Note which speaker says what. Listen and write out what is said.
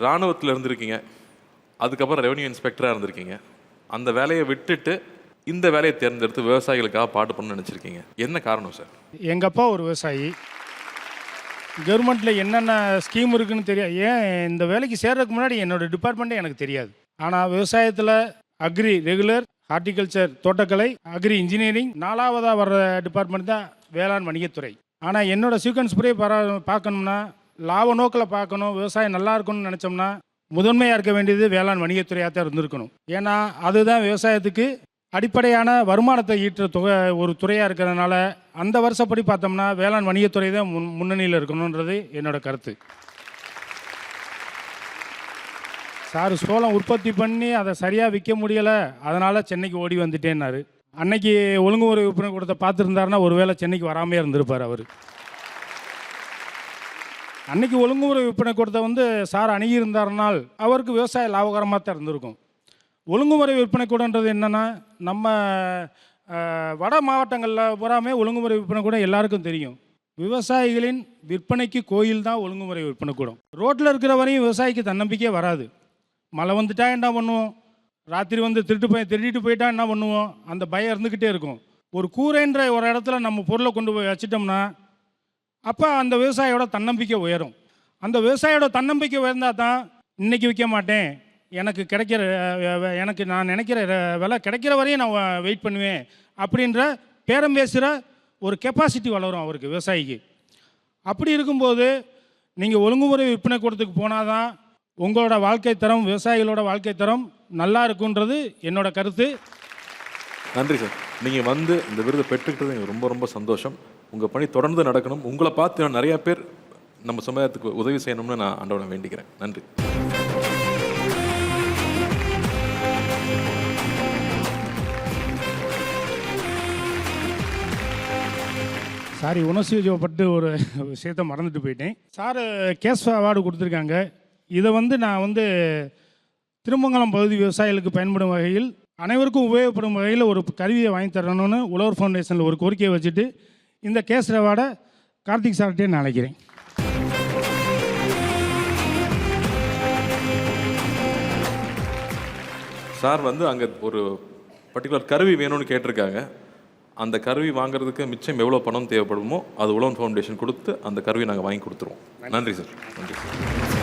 Speaker 1: இராணுவத்தில் இருந்திருக்கீங்க, அதுக்கப்புறம் ரெவென்யூ இன்ஸ்பெக்டராக இருந்திருக்கீங்க. அந்த வேலையை விட்டுட்டு இந்த வேலையை தேர்ந்தெடுத்து விவசாயிகளுக்காக பாட்டு பண்ண நினச்சிருக்கீங்க. என்ன காரணம் சார்?
Speaker 2: எங்கள் அப்பா ஒரு விவசாயி. கவர்மெண்ட்டில் என்னென்ன ஸ்கீம் இருக்குதுன்னு தெரியாது. ஏன் இந்த வேலைக்கு சேர்றதுக்கு முன்னாடி என்னோடய டிபார்ட்மெண்ட்டே எனக்கு தெரியாது. ஆனால் விவசாயத்தில் அக்ரி ரெகுலர், ஹார்டிகல்ச்சர் தோட்டக்கலை, அக்ரி இன்ஜினியரிங், 4ஆவதாக வர்ற டிபார்ட்மெண்ட் தான் வேளாண் வணிகத்துறை. ஆனால் என்னோடய சீக்வன்ஸ் படி பார்க்கணும்னா, லாப நோக்கில் பார்க்கணும், விவசாயம் நல்லா இருக்கணும்னு நினச்சோம்னா முதன்மையாக இருக்க வேண்டியது வேளாண் வணிகத்துறையாக தான் இருந்திருக்கணும். ஏன்னா அதுதான் விவசாயத்துக்கு அடிப்படையான வருமானத்தை ஈட்டுற ஒரு துறையாக இருக்கிறதுனால அந்த வருஷப்படி பார்த்தோம்னா வேளாண் வணிகத்துறை தான் முன்னணியில் இருக்கணுன்றது என்னோட கருத்து. சார் சோளம் உற்பத்தி பண்ணி அதை சரியாக விற்க முடியலை, அதனால் சென்னைக்கு ஓடி வந்துட்டேன்னாரு. அன்னைக்கு ஒழுங்குமுறை விற்பனை கூடத்தை பார்த்துருந்தாருன்னா ஒருவேளை சென்னைக்கு வராமே இருந்திருப்பார் அவர். அன்னைக்கு ஒழுங்குமுறை விற்பனை கூடத்தை சார் அணுகியிருந்தாருனால் அவருக்கு விவசாய லாபகரமாக தான் இருந்திருக்கும். ஒழுங்குமுறை விற்பனை கூடன்றது என்னென்னா, நம்ம வட மாவட்டங்களில் பூராமே ஒழுங்குமுறை விற்பனை கூடம் எல்லாருக்கும் தெரியும். விவசாயிகளின் விற்பனைக்கு கோயில் தான் ஒழுங்குமுறை விற்பனை கூடம். ரோட்டில் இருக்கிற வரையும் விவசாயிக்கு தன்னம்பிக்கையே வராது. மழை வந்துட்டா என்ன பண்ணுவோம், ராத்திரி திருடிட்டு போயிட்டா என்ன பண்ணுவோம், அந்த பயம் இருந்துக்கிட்டே இருக்கும். ஒரு கூரைன்ற ஒரு இடத்துல நம்ம பொருளை கொண்டு போய் வச்சிட்டோம்னா அப்போ அந்த விவசாயியோட தன்னம்பிக்கை உயரும். அந்த விவசாயியோட தன்னம்பிக்கை உயர்ந்தால் தான் இன்றைக்கி விற்க மாட்டேன், எனக்கு நான் நினைக்கிற விலை கிடைக்கிற வரையும் நான் வெயிட் பண்ணுவேன் அப்படின்ற பேரம் பேசுகிற ஒரு கெப்பாசிட்டி வளரும் அவருக்கு, விவசாயிக்கு. அப்படி இருக்கும்போது நீங்கள் ஒழுங்குமுறை விற்பனை கூடத்துக்கு போனால் தான் உங்களோட வாழ்க்கை தரம், விவசாயிகளோட வாழ்க்கை தரம் நல்லா இருக்குன்றது என்னோட கருத்து.
Speaker 1: நன்றி சார். நீங்கள் இந்த விருதை பெற்றுக்கிட்டது எனக்கு ரொம்ப ரொம்ப சந்தோஷம். உங்கள் பணி தொடர்ந்து நடக்கணும். உங்களை பார்த்து நிறையா பேர் நம்ம சமுதாயத்துக்கு உதவி செய்யணும்னு நான் ஆண்டவனை வேண்டிக்கிறேன். நன்றி.
Speaker 2: சாரி, உணர்ச்சிவசப்பட்டு ஒரு விஷயத்தை மறந்துட்டு போயிட்டேன். சார் கேஸ் அவார்டு கொடுத்துருக்காங்க. இதை நான் திருமங்கலம் பகுதி விவசாயிகளுக்கு பயன்படும் வகையில், அனைவருக்கும் உபயோகப்படும் வகையில் ஒரு கருவியை வாங்கி தரணும்னு உழவர் ஃபவுண்டேஷனில் ஒரு கோரிக்கையை வச்சுட்டு இந்த கேஸ் அவார்டை கார்த்திக் சார்கிட்டே நான் அழைக்கிறேன்.
Speaker 1: சார் அங்கே ஒரு பர்டிகுலர் கருவி வேணும்னு கேட்டிருக்காங்க. அந்த கருவி வாங்குறதுக்கு மிச்சம் எவ்வளோ பணம் தேவைப்படுமோ அது உழவன் ஃபவுண்டேஷன் கொடுத்து அந்த கருவி நாங்கள் வாங்கி கொடுத்துருவோம். நன்றி சார். நன்றி சார்.